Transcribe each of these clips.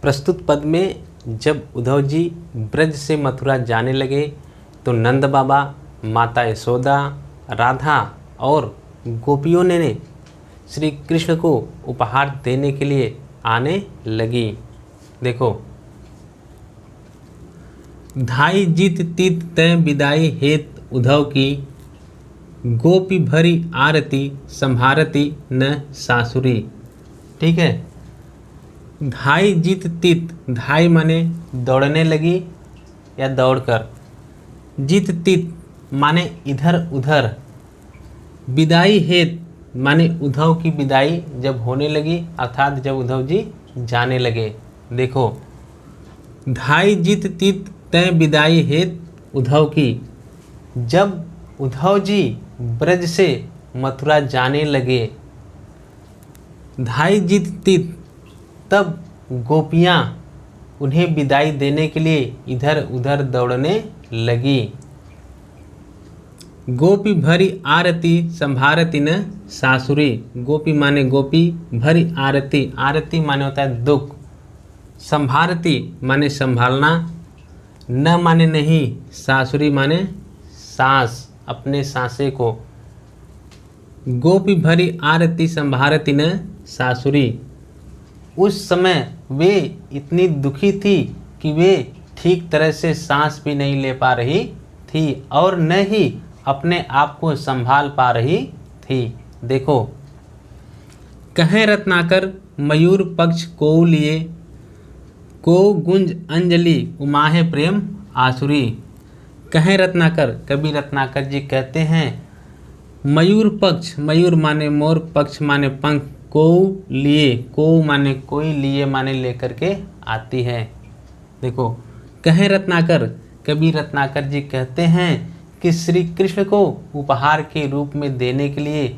प्रस्तुत पद में जब उद्धव जी ब्रज से मथुरा जाने लगे तो नंद बाबा, माता यशोदा, राधा और गोपियों ने श्री कृष्ण को उपहार देने के लिए आने लगी। देखो, धाई जीत तीत तय विदाई हेत उद्धव की, गोपी भरी आरती संभारती न सासुरी। ठीक है, धाई जीत तीत, धाई माने दौड़ने लगी या दौड़कर, जीत तीत माने इधर उधर, विदाई हेत माने उद्धव की विदाई जब होने लगी अर्थात जब उद्धव जी जाने लगे। देखो, धाई जीत तीत तय विदाई हेत उद्धव की, जब उद्धव जी ब्रज से मथुरा जाने लगे, धाई जीत तीत तब गोपियाँ उन्हें विदाई देने के लिए इधर उधर दौड़ने लगी। गोपी भरी आरती संभारती न सासुरी। गोपी माने गोपी, भरी आरती, आरती माने होता है दुख, संभारती माने संभालना, न माने नहीं, सासुरी माने सांस, अपने सांसे को। गोपी भरी आरती संभारती न सासुरी। उस समय वे इतनी दुखी थी कि वे ठीक तरह से सांस भी नहीं ले पा रही थी और न ही अपने आप को संभाल पा रही थी। देखो, कहे रत्नाकर मयूर पक्ष को लिए, को गुंज अंजलि उमाहे प्रेम आसुरी। कहे रत्नाकर, कवि रत्नाकर जी कहते हैं, मयूर पक्ष, मयूर माने मोर, पक्ष माने पंख, को लिए, को माने कोई, लिए माने लेकर के आती है। देखो, कहे रत्नाकर, कवि रत्नाकर जी कहते हैं कि श्री कृष्ण को उपहार के रूप में देने के लिए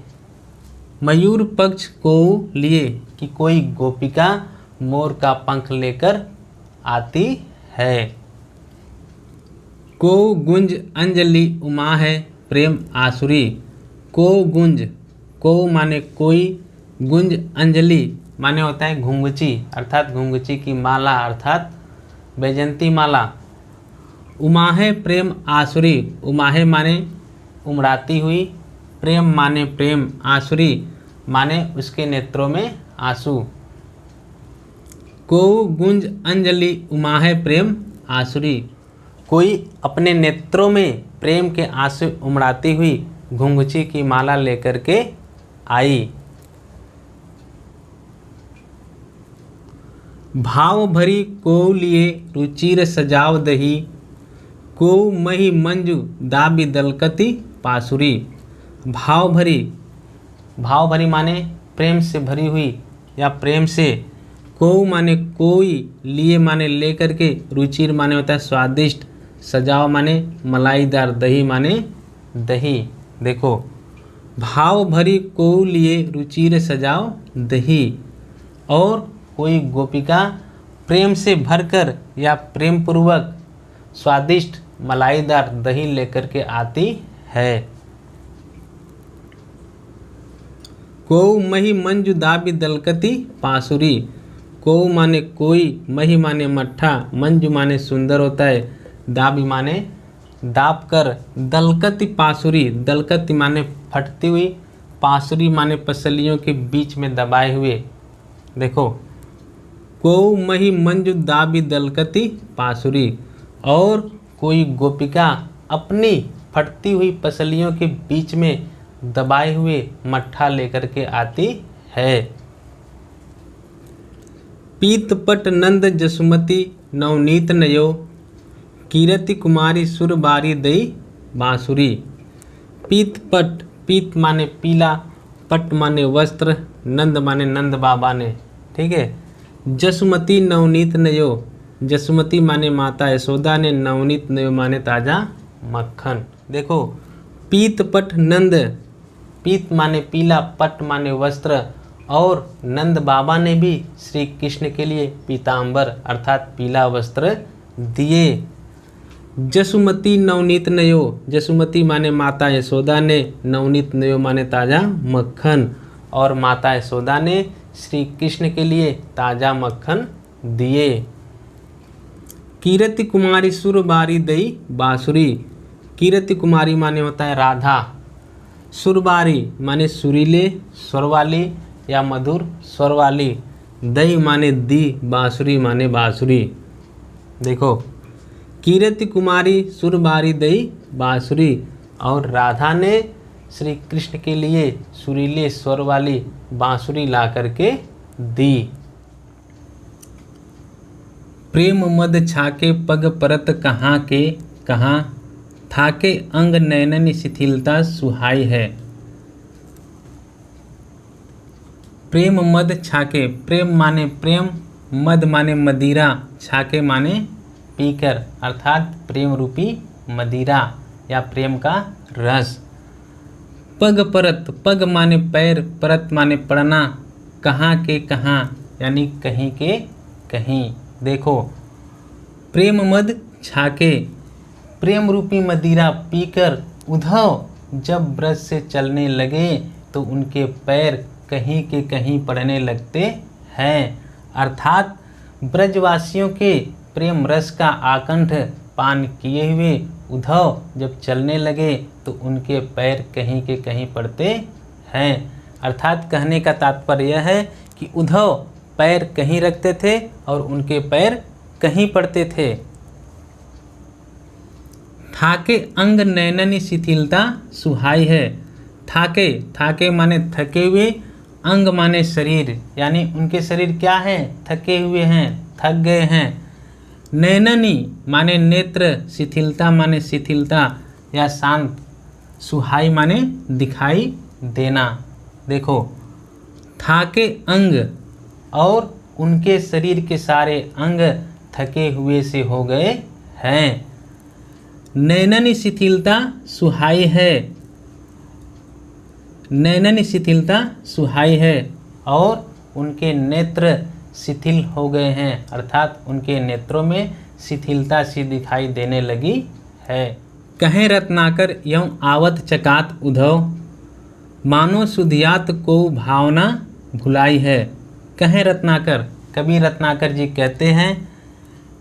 मयूर पक्ष को लिए कि कोई गोपिका मोर का पंख लेकर आती है। को गुंज अंजलि उमा है प्रेम आसुरी। को गुंज, को माने कोई, गुंज अंजलि माने होता है घुंघची, अर्थात घुंघची की माला अर्थात बैजंती माला। उमाहे प्रेम आसुरी, उमाहे माने उमड़ाती हुई, प्रेम माने प्रेम, आसुरी माने उसके नेत्रों में आंसू। को गुंज अंजलि उमाहे प्रेम आसुरी, कोई अपने नेत्रों में प्रेम के आंसू उमड़ाती हुई घुंघची की माला लेकर के आई। भाव भरी को लिए रुचिर सजाव दही, को मही मंजू दाबी दलकती पासुरी। भाव भरी, भाव भरी माने प्रेम से भरी हुई या प्रेम से, को माने कोई, लिए माने लेकर के, रुचिर माने होता है स्वादिष्ट, सजाव माने मलाईदार, दही माने दही। देखो, भाव भरी को लिए रुचिर सजाव दही, और कोई गोपिका प्रेम से भरकर या प्रेम पूर्वक स्वादिष्ट मलाईदार दही लेकर के आती है। को मही मंजू दाबी दलकती पासुरी। को माने कोई, मही माने मट्ठा, मंजू माने सुंदर होता है, दाबी माने दाब कर, दलकती पासुरी, दलकती माने फटती हुई, पासुरी माने पसलियों के बीच में दबाए हुए। देखो, को मही मंजू दाबी दलकती पासुरी, और कोई गोपिका अपनी फटती हुई पसलियों के बीच में दबाए हुए मट्ठा लेकर के आती है। पीतपट नंद जसुमती नवनीत नयो, कीरति कुमारी सुरबारी दई बांसुरी। पीतपट, पीत माने पीला, पट माने वस्त्र, नंद माने नंद बाबा ने। ठीक है, जसुमती नवनीत नयो, जसुमती माने माता यशोदा ने, नवनीत नयो माने ताजा मक्खन। देखो, पीत पट नंद, पीत माने पीला, पट माने वस्त्र, और नंद बाबा ने भी श्री कृष्ण के लिए पीतांबर अर्थात पीला वस्त्र दिए। जसुमती नवनीत नयो, जसुमती माने माता यशोदा ने, नवनीत नयो माने ताजा मक्खन, और माता यशोदा ने श्री कृष्ण के लिए ताजा मक्खन दिए। कीर्ति कुमारी सुर बारी दई बांसुरी। कीर्ति कुमारी माने होता है राधा, सुरबारी माने सुरीले स्वर वाली या मधुर स्वर वाली, दई माने दी, बांसुरी माने बांसुरी। देखो, कीर्ति कुमारी सुरबारी दई बांसुरी, और राधा ने श्री कृष्ण के लिए सुरीले स्वर वाली बांसुरी ला करके दी। प्रेम मद छाके पग परत कहाँ के कहाँ, थाके अंग नयनन शिथिलता सुहाई है। प्रेम मद छाके, प्रेम माने प्रेम, मद माने मदिरा, छाके माने पीकर, अर्थात प्रेम रूपी मदिरा या प्रेम का रस। पग परत, पग माने पैर, परत माने पड़ना, कहाँ के कहाँ यानी कहीं के कहीं। देखो, प्रेम मद छाके, प्रेम रूपी मदिरा पीकर उद्धव जब ब्रज से चलने लगे तो उनके पैर कहीं के कहीं पड़ने लगते हैं, अर्थात ब्रजवासियों के प्रेम रस का आकंठ पान किए हुए उद्धव जब चलने लगे तो उनके पैर कहीं के कहीं पड़ते हैं। अर्थात कहने का तात्पर्य यह है कि उद्धव पैर कहीं रखते थे और उनके पैर कहीं पड़ते थे। थाके अंग नयननी शिथिलता सुहाई है। थाके, थाके माने थके हुए, अंग माने शरीर, यानी उनके शरीर क्या हैं, थके हुए हैं, थक गए हैं। नयननी माने नेत्र, शिथिलता माने शिथिलता या शांत, सुहाई माने दिखाई देना। देखो, थाके अंग और उनके शरीर के सारे अंग थके हुए से हो गए हैं। नयननी शिथिलता सुहाई है, नयननी शिथिलता सुहाई है, और उनके नेत्र शिथिल हो गए हैं, अर्थात उनके नेत्रों में शिथिलता सी दिखाई देने लगी है। कहें रत्नाकर यौं आवत चकात उद्धव, मानो सुधियात को भावना भुलाई है। कहें रत्नाकर, कवि रत्नाकर जी कहते हैं,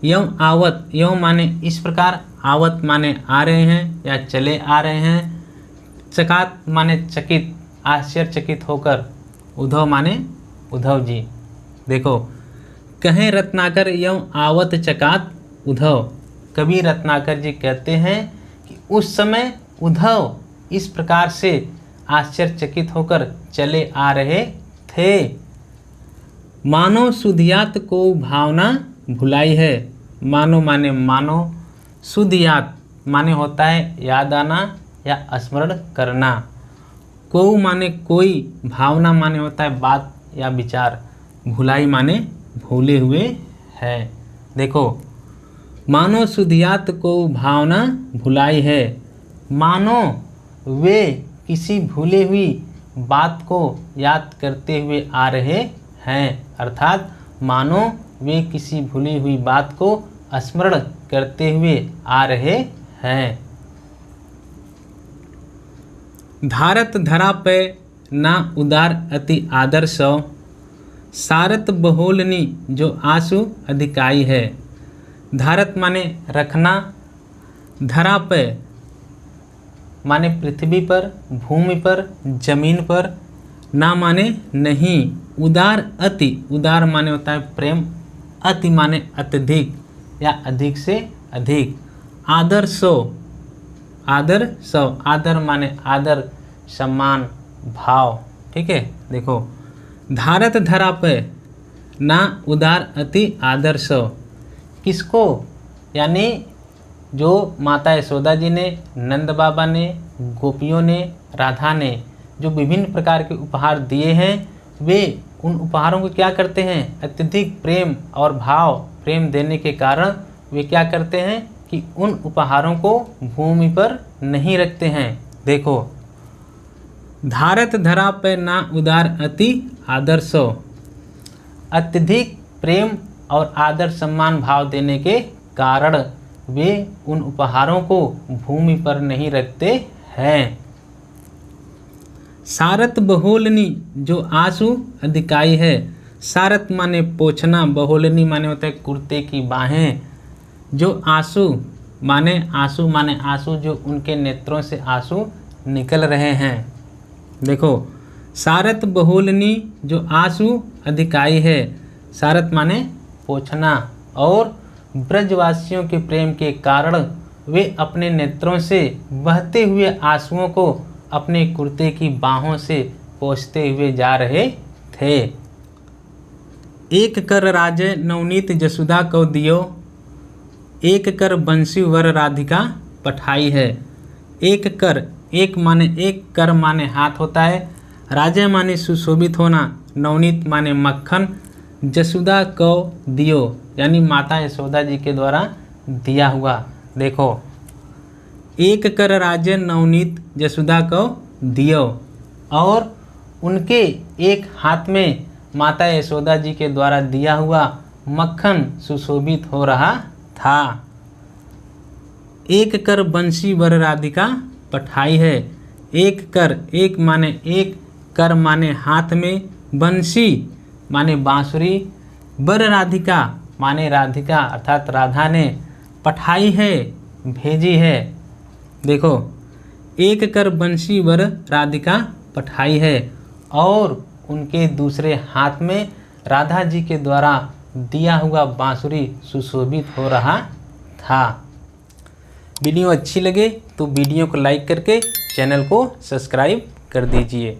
यौं आवत, यौं माने इस प्रकार, आवत माने आ रहे हैं या चले आ रहे हैं, चकात माने चकित, आश्चर्यचकित होकर, उद्धव माने उद्धव जी। देखो, कहें रत्नाकर यौं आवत चकात उद्धव, कवि रत्नाकर जी कहते हैं कि उस समय उद्धव इस प्रकार से आश्चर्यचकित होकर चले आ रहे थे। मानो सुधियात को भावना भुलाई है। मानो माने मानो, सुधियात माने होता है याद आना या स्मरण करना, को माने कोई, भावना माने होता है बात या विचार, भुलाई माने भूले हुए है। देखो, मानो सुधियात को भावना भुलाई है, मानो वे किसी भूले हुई बात को याद करते हुए आ रहे हैं, अर्थात मानो वे किसी भूली हुई बात को स्मरण करते हुए आ रहे हैं। धारत धरा पे ना उदार अति आदर सौ, सारत बहोलनी जो आंसू अधिकाई है। धारत माने रखना, धरा पे माने पृथ्वी पर, भूमि पर, जमीन पर, ना माने नहीं, उदार अति, उदार माने होता है प्रेम, अति माने अत्यधिक या अधिक से अधिक, आदर सो, आदर सौ, आदर माने आदर, सम्मान, भाव, ठीक है। देखो, धारत धरा पे ना उदार अति आदर सो, किसको, यानी जो माता यशोदा जी ने, नंद बाबा ने, गोपियों ने, राधा ने जो विभिन्न प्रकार के उपहार दिए हैं, वे उन उपहारों को क्या करते हैं, अत्यधिक प्रेम और भाव, प्रेम देने के कारण वे क्या करते हैं कि उन उपहारों को भूमि पर नहीं रखते हैं। देखो, धारत धरा पे ना उदार अति आदर सो, अत्यधिक प्रेम और आदर सम्मान भाव देने के कारण वे उन उपहारों को भूमि पर नहीं रखते हैं। सारत बहोलनी जो आंसू अधिकाई है, सारथ माने पोछना, बहुलनी माने होता है कुर्ते की बाहें। जो आंसू माने आंसू, जो उनके नेत्रों से आंसू निकल रहे हैं। देखो, सारथ बहुलनी जो आंसू अधिकाई है, सारथ माने पोछना, और ब्रजवासियों के प्रेम के कारण वे अपने नेत्रों से बहते हुए आंसुओं को अपने कुर्ते की बाहों से पोंछते हुए जा रहे थे। एक कर राजे नवनीत जसुदा को दियो, एक कर बंसी वर राधिका पठाई है। एक कर, एक माने एक, कर माने हाथ होता है, राजे माने सुशोभित होना, नवनीत माने मक्खन, जसुदा को दियो यानी माता यशोदा जी के द्वारा दिया हुआ। देखो, एक कर राजे नवनीत जसुदा को दियो, और उनके एक हाथ में माता यशोदा जी के द्वारा दिया हुआ मक्खन सुशोभित हो रहा था। एक कर बंसी वर राधिका पठाई है। एक कर, एक माने एक, कर माने हाथ में, बंसी माने बांसुरी, वर राधिका माने राधिका अर्थात राधा ने, पठाई है भेजी है। देखो, एक कर बंसी वर राधिका पठाई है, और उनके दूसरे हाथ में राधा जी के द्वारा दिया हुआ बांसुरी सुशोभित हो रहा था। वीडियो अच्छी लगे तो वीडियो को लाइक करके चैनल को सब्सक्राइब कर दीजिए।